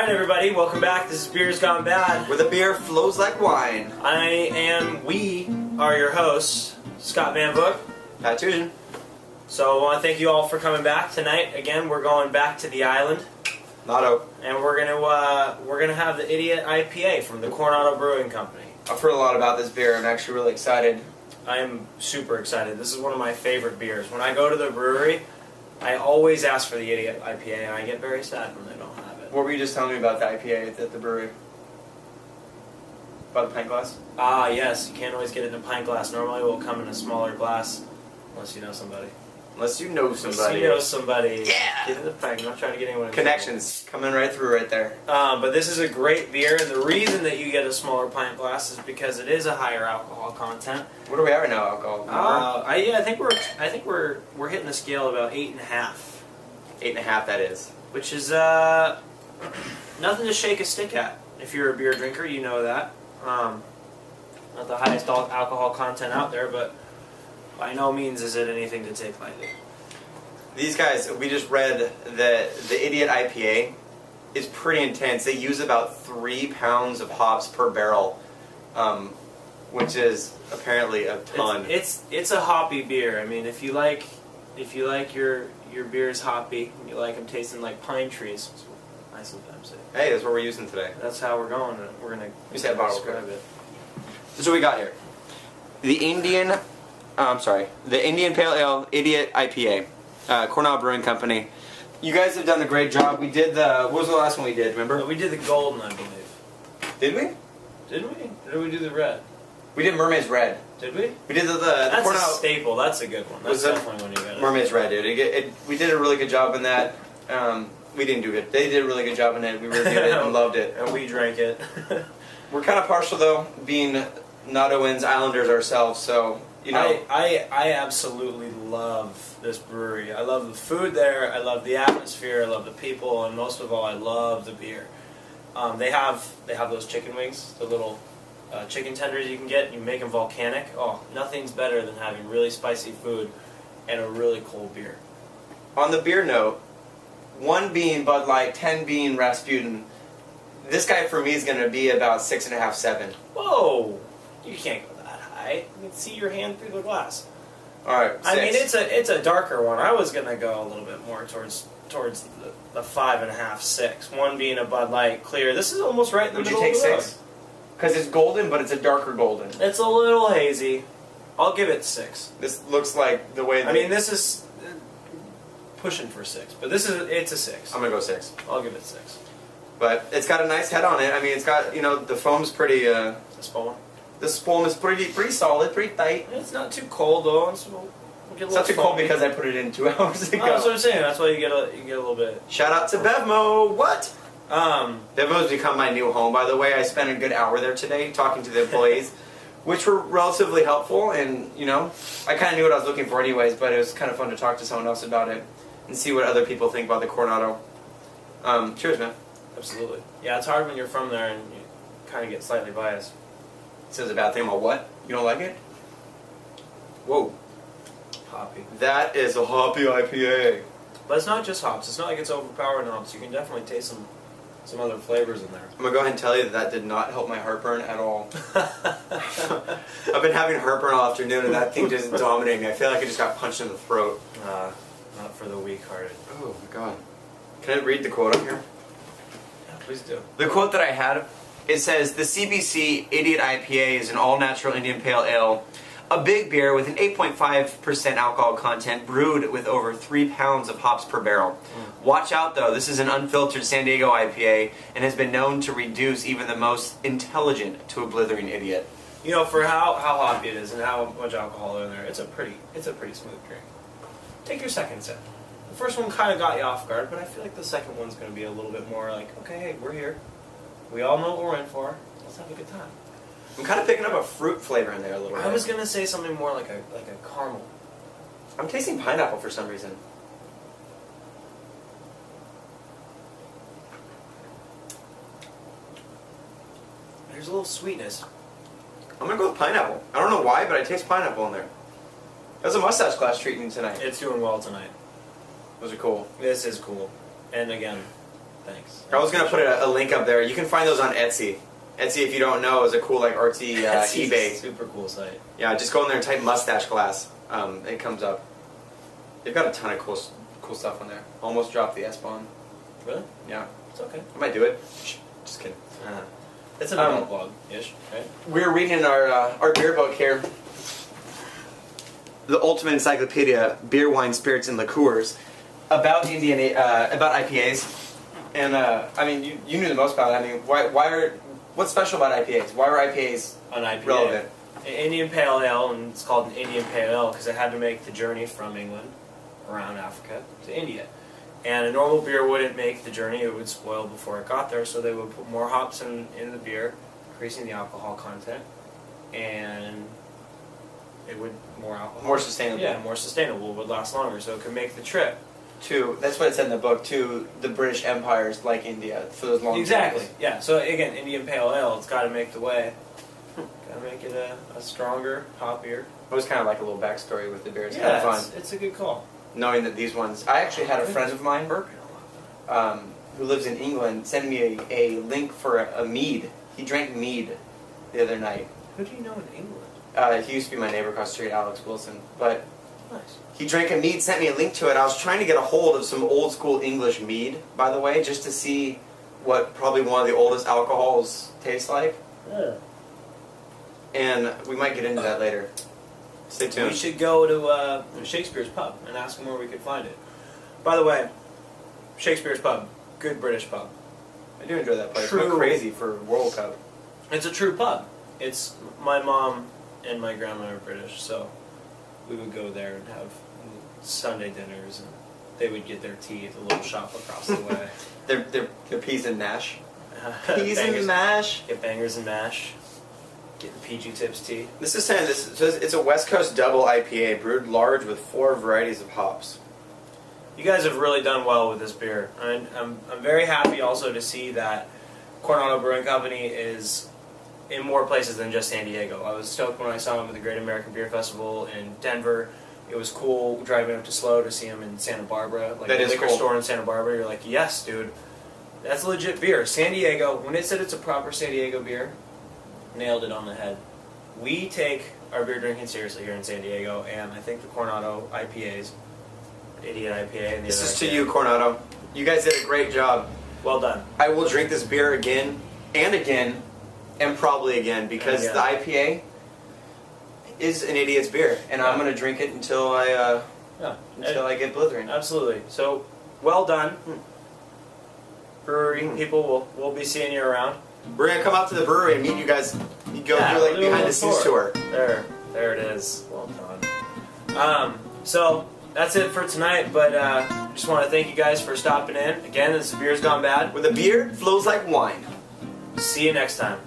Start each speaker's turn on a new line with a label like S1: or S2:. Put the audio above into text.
S1: Alright everybody, welcome back. This is Beers Gone Bad.
S2: Where the beer flows like wine.
S1: We are your hosts, Scott Van Vook.
S2: Pat Tusion.
S1: So I want to thank you all for coming back tonight. Again, we're going back to the island.
S2: Lotto.
S1: And we're gonna have the Idiot IPA from the Coronado Brewing Company.
S2: I've heard a lot about this beer. I'm actually really excited.
S1: I am super excited. This is one of my favorite beers. When I go to the brewery, I always ask for the Idiot IPA, and I get very sad when they don't have it.
S2: What were you just telling me about the IPA at the brewery? About the pint glass?
S1: Ah, yes. You can't always get it in a pint glass. Normally it will come in a smaller glass, unless you know somebody.
S2: Unless you know somebody.
S1: Unless you know somebody.
S2: Yeah!
S1: Get in the pint. I'm not trying to get anyone in
S2: Connections coming right through right there.
S1: But this is a great beer, and the reason that you get a smaller pint glass is because it is a higher alcohol content.
S2: What are we at right now, alcohol?
S1: I think we're hitting the scale about 8.5.
S2: 8.5, that is.
S1: Which is nothing to shake a stick at. If you're a beer drinker, you know that. Not the highest alcohol content out there, but by no means is it anything to take lightly.
S2: These guys, we just read that the Idiot IPA is pretty intense. They use about 3 pounds of hops per barrel, which is apparently a ton.
S1: It's a hoppy beer. I mean, if you like your beers hoppy, and you like them tasting like pine trees, that's what I sometimes say.
S2: Hey, that's what we're using today.
S1: That's how we're going. We're gonna describe it.
S2: This is what we got here. The Indian Pale Ale Idiot IPA, Coronado Brewing Company. You guys have done a great job. We did what was the last one we did, remember?
S1: We did the golden, I believe.
S2: Did we?
S1: Didn't we? Or did we do the red?
S2: We did Mermaid's Red.
S1: Did we?
S2: We did the
S1: That's
S2: Coronado...
S1: a staple. That's a good one. That's definitely one you got.
S2: Mermaid's Red, dude. We did a really good job in that. We didn't do good. They did a really good job in it. We reviewed it and loved it.
S1: And we drank it.
S2: We're kind of partial, though, being Nottowans Islanders ourselves, so... You know.
S1: I absolutely love this brewery. I love the food there, I love the atmosphere, I love the people, and most of all, I love the beer. They have those chicken wings, the little chicken tenders you can get. You make them volcanic. Oh, nothing's better than having really spicy food and a really cold beer.
S2: On the beer note, 1 being Bud Light, 10 being Rasputin, this guy for me is going to be about 6.5, 7.
S1: Whoa! You can't go that high. You can see your hand through the glass.
S2: Alright, 6.
S1: I mean, it's a darker one. I was gonna go a little bit more towards the 5.5, 6. 1 being a Bud Light clear. This is almost right in the middle of the road.
S2: Would you take 6? Because it's golden, but it's a darker golden.
S1: It's a little hazy. I'll give it 6.
S2: This looks like the way.
S1: I mean, this is pushing for 6, but it's a 6.
S2: I'm gonna go 6.
S1: I'll give it 6.
S2: But it's got a nice head on it. I mean, it's got the foam's pretty.
S1: The foam.
S2: This foam is pretty solid, pretty tight.
S1: It's not too cold though.
S2: It's not too cold because I put it in 2 hours ago.
S1: Oh, that's what I'm saying. That's why you get a little bit.
S2: Shout out to Bevmo. What? Bevmo's become my new home. By the way, I spent a good hour there today talking to the employees, which were relatively helpful. And I kind of knew what I was looking for anyways. But it was kind of fun to talk to someone else about it and see what other people think about the Coronado. Cheers, man.
S1: Absolutely. Yeah, it's hard when you're from there and you kind of get slightly biased.
S2: Says a bad thing about what? You don't like it? Whoa.
S1: Hoppy.
S2: That is a hoppy IPA.
S1: But it's not just hops. It's not like it's overpowering hops. You can definitely taste some other flavors in there.
S2: I'm going to go ahead and tell you that did not help my heartburn at all. I've been having heartburn all afternoon and that thing just dominated me. I feel like I just got punched in the throat.
S1: Not for the weak-hearted.
S2: Oh my god. Can I read the quote up here?
S1: Yeah, please do.
S2: The quote that I had, it says, "The CBC Idiot IPA is an all-natural Indian Pale Ale, a big beer with an 8.5% alcohol content, brewed with over 3 pounds of hops per barrel. Watch out though, this is an unfiltered San Diego IPA and has been known to reduce even the most intelligent to a blithering idiot."
S1: For how hoppy it is and how much alcohol is in there, it's a pretty smooth drink. Take your second sip. The first one kind of got you off guard, but I feel like the second one's going to be a little bit more like, okay, hey, we're here. We all know what we're in for. Let's have a good time.
S2: I'm kind of picking up a fruit flavor in there a little bit.
S1: I was going to say something more like a caramel.
S2: I'm tasting pineapple for some reason.
S1: There's a little sweetness.
S2: I'm going to go with pineapple. I don't know why, but I taste pineapple in there. That's a mustache class treating tonight.
S1: It's doing well tonight.
S2: Those are cool.
S1: This is cool. And again, thanks.
S2: I was gonna put a link up there. You can find those on Etsy. Etsy, if you don't know, is a cool like artsy eBay.
S1: Super cool site.
S2: Yeah, just go in there and type mustache glass. It comes up. They've got a ton of cool stuff on there. Almost dropped the S-bomb.
S1: Really?
S2: Yeah.
S1: It's okay.
S2: I might do it. Just kidding.
S1: It's an adult blog-ish, right?
S2: We're reading our beer book here. The Ultimate Encyclopedia, Beer, Wine, Spirits, and Liqueurs, about about IPAs. And I mean, you knew the most about it. I mean, what's special about IPAs? Why were IPAs relevant?
S1: Indian Pale Ale, and it's called an Indian Pale Ale because it had to make the journey from England, around Africa, to India. And a normal beer wouldn't make the journey, it would spoil before it got there, so they would put more hops in the beer, increasing the alcohol content, and it would more alcohol.
S2: More sustainable.
S1: Yeah, more sustainable, would last longer, so it could make the trip.
S2: That's what it said in the book, to the British empires like India, for those long
S1: Exactly,
S2: journeys.
S1: yeah. So again, Indian Pale Ale, it's got to make the way. Got to make it a stronger, hoppier.
S2: It was kind of like a little backstory with the beer. It's
S1: Yeah,
S2: kind of fun.
S1: it's a good call.
S2: Knowing that these ones, I actually had a friend of mine who lives in England send me a link for a mead. He drank mead the other night.
S1: Who do you know in England?
S2: He used to be my neighbor across the street, Alex Wilson. But
S1: Nice.
S2: he drank a mead, sent me a link to it. I was trying to get a hold of some old school English mead, by the way, just to see what probably one of the oldest alcohols tastes like.
S1: Yeah.
S2: And we might get into that later. Stay tuned.
S1: We should go to Shakespeare's Pub and ask him where we could find it. By the way, Shakespeare's Pub, good British pub.
S2: I do enjoy that place.
S1: True.
S2: Went crazy for World Cup.
S1: It's a true pub. It's my mom and my grandma are British, so we would go there and have Sunday dinners, and they would get their tea at the little shop across the way.
S2: Their peas and mash.
S1: Peas
S2: and mash.
S1: Get bangers and mash. Get the PG Tips tea.
S2: This is saying it's a West Coast double IPA brewed large with 4 varieties of hops.
S1: You guys have really done well with this beer. I'm very happy also to see that Coronado Brewing Company is in more places than just San Diego. I was stoked when I saw him at the Great American Beer Festival in Denver. It was cool driving up to SLO to see him in Santa Barbara, like
S2: that
S1: a
S2: is
S1: liquor
S2: cool.
S1: store in Santa Barbara. You're like, yes, dude, that's legit beer. San Diego, when it said it's a proper San Diego beer, nailed it on the head. We take our beer drinking seriously here in San Diego, and I think the Coronado IPAs, Idiot IPA, and the
S2: This
S1: other
S2: is to
S1: IPA,
S2: you, Coronado. You guys did a great job.
S1: well done.
S2: I will drink this beer again and again and probably again because
S1: Yeah.
S2: the IPA is an idiot's beer, and I'm gonna drink it until I get blithering.
S1: Absolutely. So, well done. Brewery people, we'll be seeing you around.
S2: We're gonna come out to the brewery and meet you guys. You go do like behind the scenes tour.
S1: There it is. Well done. So that's it for tonight. But just want to thank you guys for stopping in. Again, this is Beers Gone Bad.
S2: Where the beer flows like wine.
S1: See you next time.